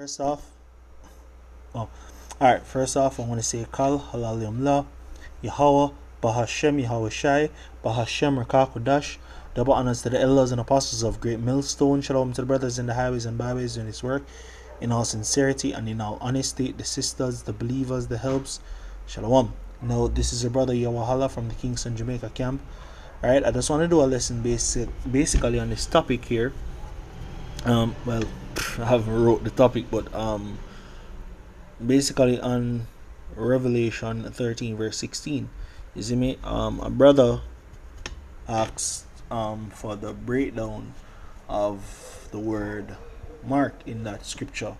First off, oh, all right. First off, I want to say Kal Halal Yamla, Yahweh, Bahashem Yahweh Shai, Bahashem Rakakodash. Double honors to the elders and apostles of Great Millstone. Shalom to the brothers in the highways and byways doing this work in all sincerity and in all honesty. The sisters, the believers, the helps. Shalom. Now, this is your brother Yawahala from the Kingston, Jamaica camp. All right, I just want to do a lesson basically on this topic here. Well, I haven't wrote the topic, but basically on Revelation 13 verse 16. You see me? A brother asked for the breakdown of the word mark in that scripture,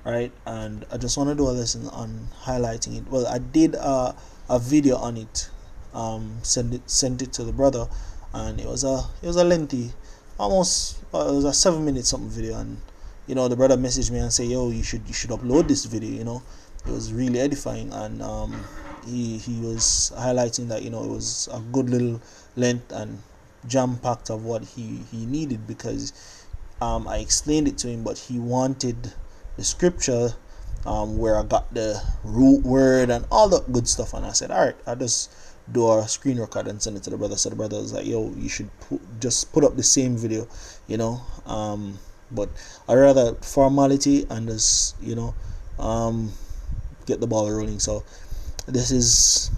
right? And I just want to do a lesson on highlighting it. Well, I did a video on it, sent it to the brother, and it was a lengthy, almost it was a 7 minute something video. And the brother messaged me and say, yo, you should upload this video. It was really edifying, and he was highlighting that it was a good little length and jam packed of what he needed, because I explained it to him, but he wanted the scripture where I got the root word and all that good stuff. And I said, all right, I'll just do a screen record and send it to the brother. So the brother was like, yo, you should just put up the same video, but I rather formality and just get the ball rolling. So this is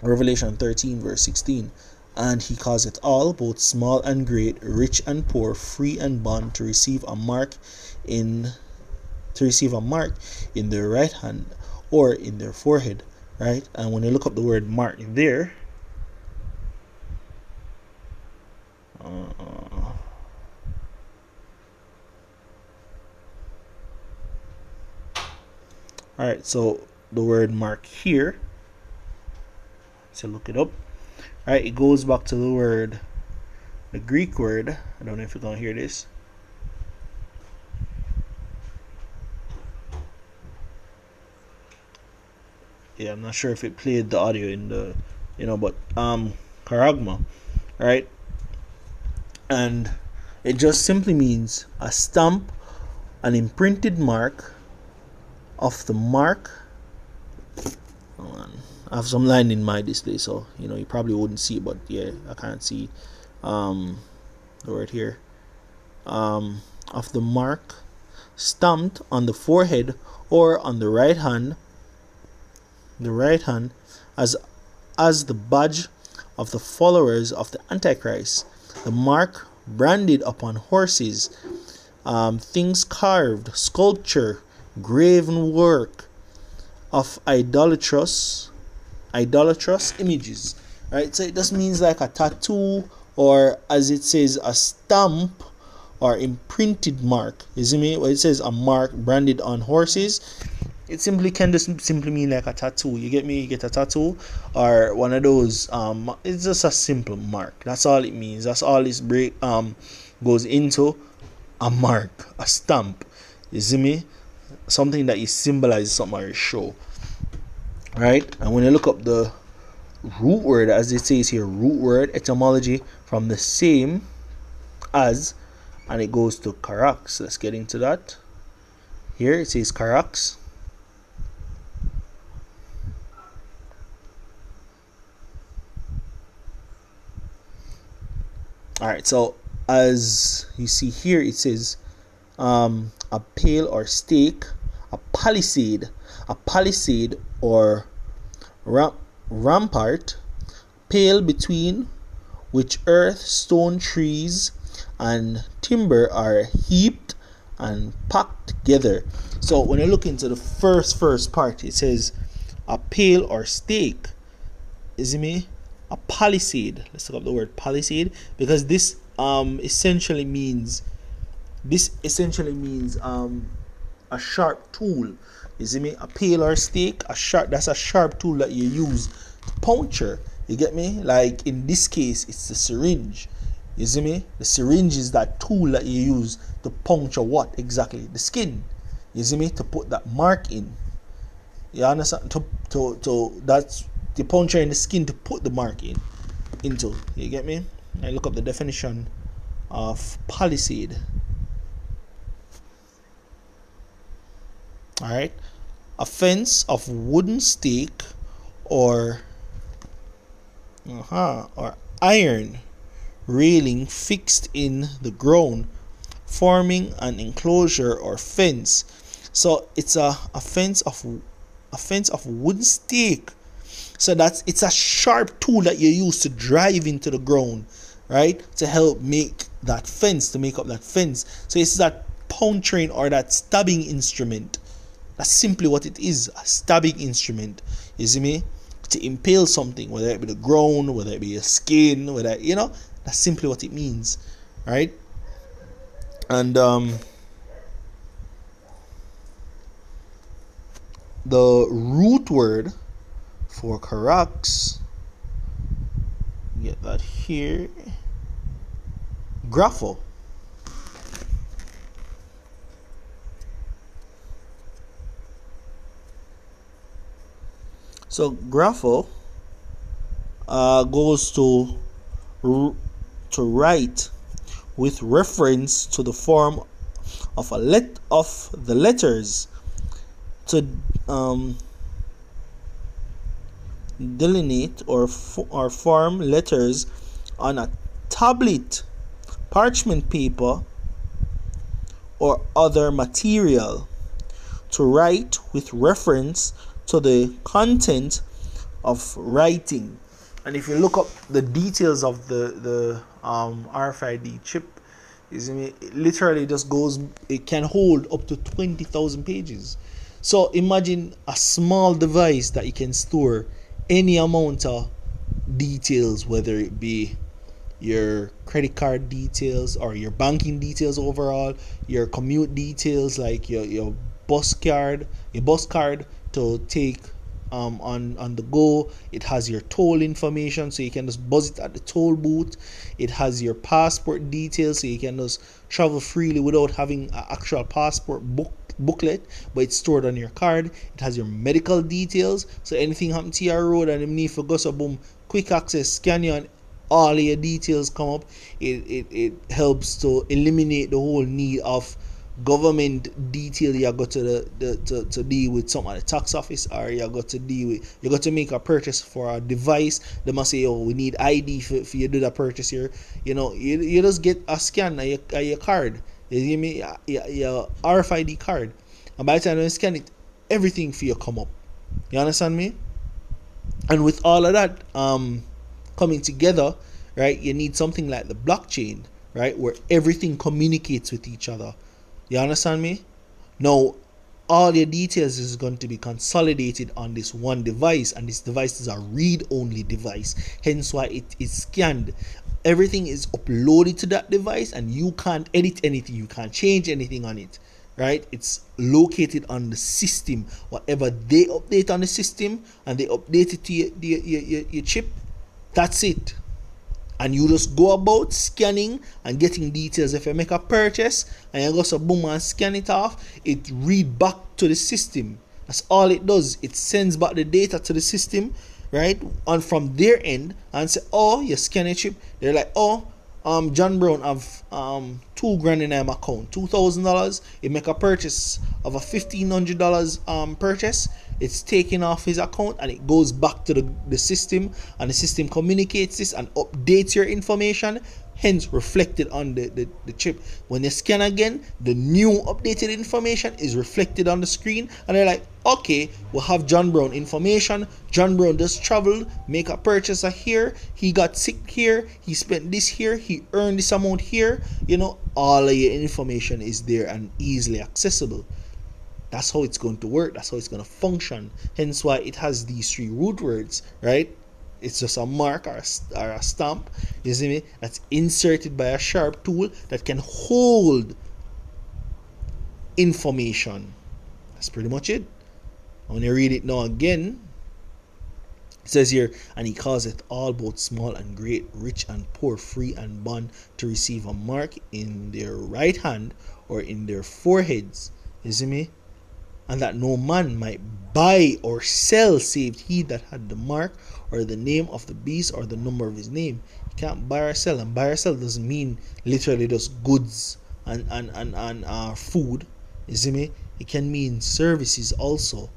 Revelation 13 verse 16. And he caused it all, both small and great, rich and poor, free and bond, to receive a mark in their right hand or in their forehead, right? And when you look up the word mark there, all right, so the word mark here, so look it up. All right, it goes back to the Greek word. I don't know if you're gonna hear this. Yeah, I'm not sure if it played the audio in the, but charagma, right? And it just simply means a stamp, an imprinted mark of the mark. Hold on. I have some line in my display, so you probably wouldn't see it, but yeah, I can't see the word here. Of the mark stamped on the forehead or on the right hand, as the badge of the followers of the Antichrist. The mark branded upon horses, things carved, sculpture, graven work of idolatrous images, right? So it just means like a tattoo, or as it says, a stamp or imprinted mark. You see me? When it says a mark branded on horses, it can just simply mean like a tattoo. You get me? You get a tattoo or one of those. It's just a simple mark. That's all it means. That's all this goes into a mark, a stamp. You see me? Something that you symbolize something or show. Right? And when you look up the root word, as it says here, root word etymology from the same as, and it goes to karax. Let's get into that. Here it says karax. All right, so as you see here, it says a pale or stake, a palisade or rampart, pale between which earth, stone, trees, and timber are heaped and packed together. So when you look into the first part, it says a pale or stake. Is it me? A palisade. Let's look up the word palisade, because this essentially means a sharp tool. You see me? A pale or stake, that's a sharp tool that you use to puncture. You get me? Like in this case, it's the syringe. You see me? The syringe is that tool that you use to puncture what exactly? The skin. You see me? To put that mark in. You understand? To that's the puncture in the skin to put the mark into. You get me? I look up the definition of palisade. All right, a fence of wooden stake or or iron railing fixed in the ground, forming an enclosure or fence. So it's a fence of wooden stake. So it's a sharp tool that you use to drive into the ground, right? To help make that fence, to make up that fence. So it's that puncturing or that stabbing instrument. That's simply what it is, a stabbing instrument. You see me? To impale something, whether it be the ground, whether it be your skin, whether that's simply what it means. Right? And the root word for Karax, get that here, graphel. So graphel goes to write with reference to the form of the letters, to delineate or form letters on a tablet, parchment paper, or other material, to write with reference to the content of writing. And if you look up the details of the RFID chip, it literally just goes, it can hold up to 20,000 pages. So imagine a small device that you can store any amount of details, whether it be your credit card details or your banking details overall, your commute details like your bus card to take on the go. It has your toll information, so you can just buzz it at the toll booth. It has your passport details, so you can just travel freely without having an actual passport booklet, but it's stored on your card. It has your medical details, so anything happen to your road and you need for go, so boom, quick access, scan you, and all of your details come up. It helps to eliminate the whole need of government detail. You got to deal with some at the tax office, or you got to make a purchase for a device. They must say, oh, we need ID for you do that purchase here. You just get a scan of your card. You give me your RFID card, and by the time you scan it, everything for you come up. You understand me? And with all of that coming together, right, you need something like the blockchain, right, where everything communicates with each other. You understand me? Now, all your details is going to be consolidated on this one device, and this device is a read-only device. Hence why it is scanned. Everything is uploaded to that device, and you can't edit anything. You can't change anything on it, right? It's located on the system. Whatever they update on the system and they update it to your chip, that's it. And you just go about scanning and getting details. If you make a purchase and you go so boom and scan it off, it read back to the system. That's all it does. It sends back the data to the system, right? And from their end, and say, oh, you scan a chip. They're like, oh, John Brown have $2,000 in him account, $2,000. He make a purchase of a $1,500 purchase. It's taken off his account and it goes back to the system, and the system communicates this and updates your information, hence reflected on the chip. When you scan again, the new updated information is reflected on the screen, and they're like, okay, we'll have John Brown information. John Brown just traveled, make a purchase here, he got sick here, he spent this here, he earned this amount here. All of your information is there and easily accessible. That's how it's going to work. That's how it's going to function. Hence why it has these three root words, right? It's just a mark or a stamp, you see me, that's inserted by a sharp tool that can hold information. That's pretty much it. When you read it now again, it says here, and he causeth all, both small and great, rich and poor, free and bond, to receive a mark in their right hand or in their foreheads. You see me? And that no man might buy or sell save he that had the mark or the name of the beast or the number of his name. You can't buy or sell, and buy or sell doesn't mean literally just goods and food. You see me? It can mean services also,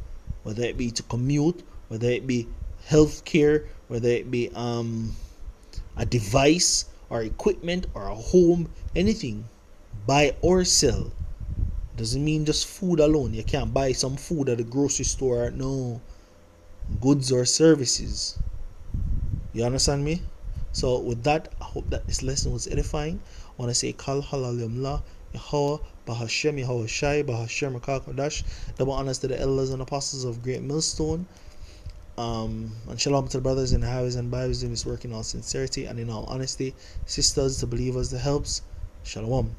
whether it be to commute, whether it be healthcare, whether it be a device or equipment or a home, anything. Buy or sell. Doesn't mean just food alone. You can't buy some food at the grocery store. No. Goods or services. You understand me? So with that, I hope that this lesson was edifying. I want to say Kal Halalimla, Yahweh, Bahashem, Yahweh Shai, Bahashem, Rakakadash. Double honors to the elders and apostles of Great Millstone. And shalom to the brothers in the highways and byways doing this work in all sincerity and in all honesty. Sisters, the believers, the helps. Shalom.